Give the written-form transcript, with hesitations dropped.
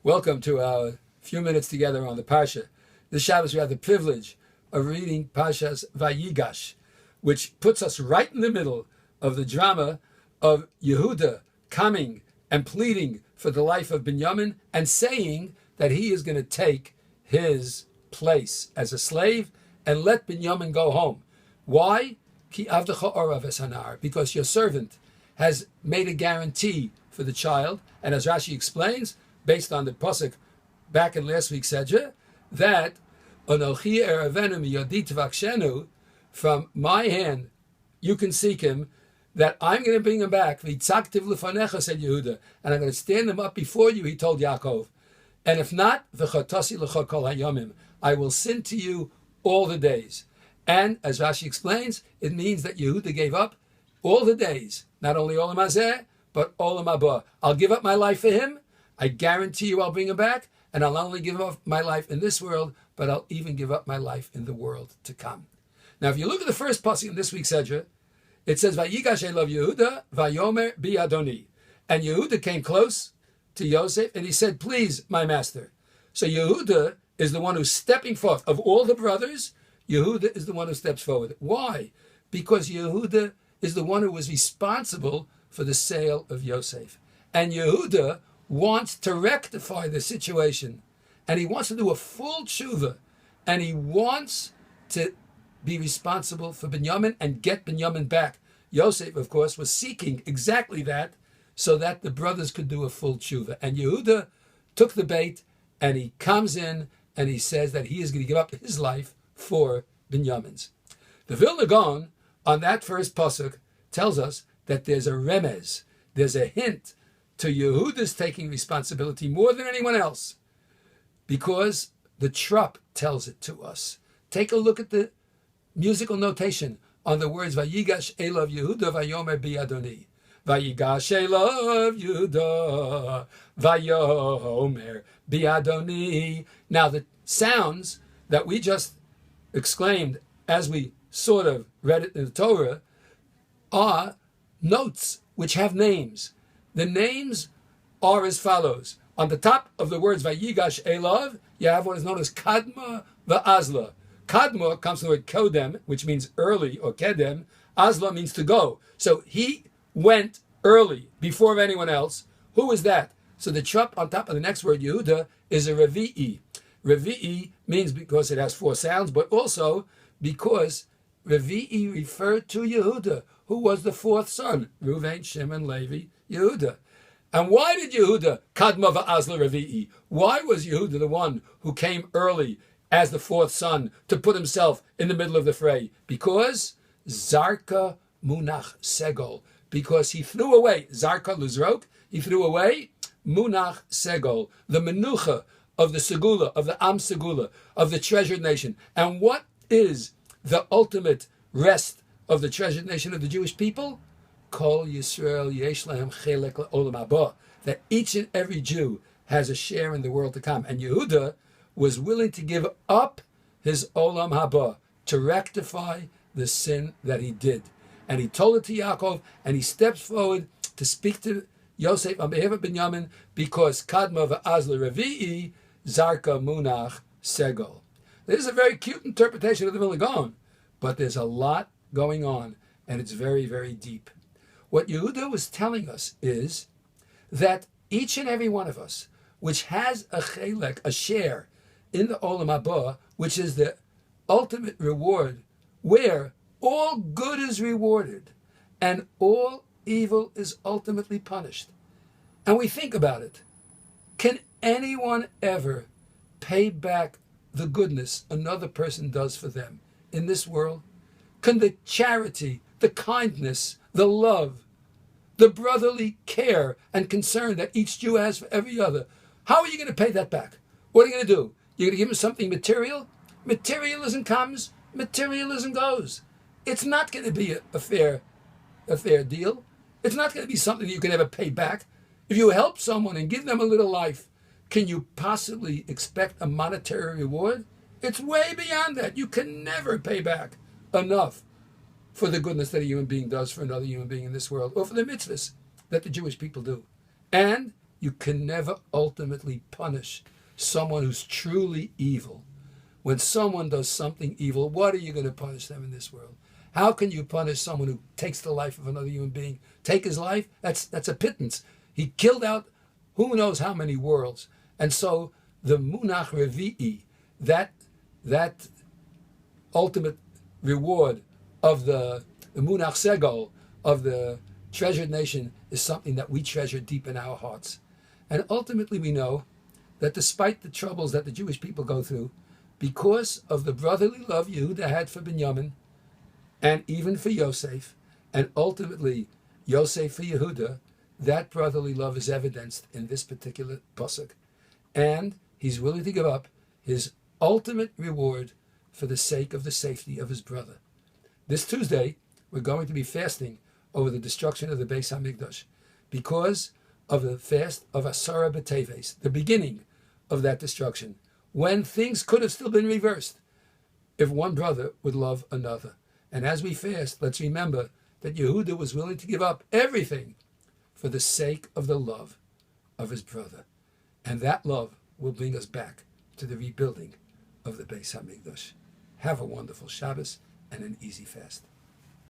Welcome to our few minutes together on the Parsha. This Shabbos we have the privilege of reading Parshas Vayigash, which puts us right in the middle of the drama of Yehuda coming and pleading for the life of Binyamin and saying that he is going to take his place as a slave and let Binyamin go home. Why? Ki avdecha orav es hanar, because your servant has made a guarantee for the child, and as Rashi explains, based on the pasuk back in last week's Sedra, that Anochi eravenu miyadi tavakshenu, from my hand you can seek him, that I'm going to bring him back. V'tzaktiv lefanecha, said Yehuda, and I'm going to stand him up before you, he told Yaakov. And if not, v'chatasi lecha kol hayomim, I will sin to you all the days. And as Rashi explains, it means that Yehuda gave up all the days, not only olam hazeh, but olam haba. I'll give up my life for him. I guarantee you I'll bring him back, and I'll not only give up my life in this world, but I'll even give up my life in the world to come. Now, if you look at the first pasuk in this week's Sedra, it says, Vayigash elav Yehuda, vayomer bi Adoni. And Yehuda came close to Yosef, and he said, please, my master. So Yehuda is the one who's stepping forth. Of all the brothers, Yehuda is the one who steps forward. Why? Because Yehuda is the one who was responsible for the sale of Yosef. And Yehuda wants to rectify the situation, and he wants to do a full tshuva, and he wants to be responsible for Binyamin and get Binyamin back. Yosef, of course, was seeking exactly that, so that the brothers could do a full tshuva. And Yehuda took the bait, and he comes in, and he says that he is going to give up his life for Binyamin's. The Vilna Gaon, on that first pasuk, tells us that there's a remez, there's a hint to Yehuda's taking responsibility more than anyone else, because the Trup tells it to us. Take a look at the musical notation on the words Vayigash elav Yehuda vayomer bi Adoni. Vayigash elav Yehuda vayomer bi Adoni. Now the sounds that we just exclaimed as we sort of read it in the Torah are notes which have names. The names are as follows. On the top of the words Vayigash elav, you have what is known as Kadma va'azla. Kadma comes from the word kodem, which means early, or kedem. Azla means to go. So he went early, before anyone else. Who is that? So the trup on top of the next word, Yehuda, is a revi'i. Revi'i means because it has four sounds, but also because revi'i referred to Yehuda, who was the fourth son, Reuven, Shimon, Levi, Yehuda. And why did Yehuda, Kadma va'azla revi'i? Why was Yehuda the one who came early as the fourth son to put himself in the middle of the fray? Because Zarka Munach Segol. Because he threw away, Zarka Luzrok, he threw away Munach Segol, the menucha of the Segula, of the Am Segula, of the treasured nation. And what is the ultimate rest of the treasured nation of the Jewish people? Kol Yisrael Yesh Lahem Chelek Olam Haba, that each and every Jew has a share in the world to come. And Yehuda was willing to give up his Olam Haba to rectify the sin that he did. And he told it to Yaakov, and he steps forward to speak to Yosef on behalf of Binyamin, because Kadma va'azla revi'i Zarka Munach Segol. This is a very cute interpretation of the Vilna Gaon, but there's a lot going on, and it's very, very deep. What Yehuda was telling us is that each and every one of us, which has a chelek, a share in the Olam Haba, which is the ultimate reward, where all good is rewarded and all evil is ultimately punished. And we think about it. Can anyone ever pay back the goodness another person does for them in this world? Can the charity, the kindness, the love, the brotherly care and concern that each Jew has for every other, how are you going to pay that back? What are you going to do? You're going to give him something material? Materialism comes, materialism goes. It's not going to be a fair deal. It's not going to be something that you can ever pay back. If you help someone and give them a little life, can you possibly expect a monetary reward? It's way beyond that. You can never pay back enough for the goodness that a human being does for another human being in this world, or for the mitzvahs that the Jewish people do. And You can never ultimately punish someone who's truly evil. When someone does something evil, what are you going to punish them in this world? How can you punish someone who takes the life of another human being? Take his life? That's a pittance. He killed out who knows how many worlds. And so the Munach Revi'i, that ultimate reward of the Munach Segol, of the treasured nation, is something that we treasure deep in our hearts. And ultimately we know that despite the troubles that the Jewish people go through, because of the brotherly love Yehuda had for Binyamin, and even for Yosef, and ultimately Yosef for Yehuda, that brotherly love is evidenced in this particular pasuk. And he's willing to give up his ultimate reward for the sake of the safety of his brother. This Tuesday, we're going to be fasting over the destruction of the Beis HaMikdash because of the fast of Asara B'Teves, the beginning of that destruction, when things could have still been reversed if one brother would love another. And as we fast, let's remember that Yehuda was willing to give up everything for the sake of the love of his brother. And that love will bring us back to the rebuilding of the Beis HaMikdash. Have a wonderful Shabbos and an easy fast.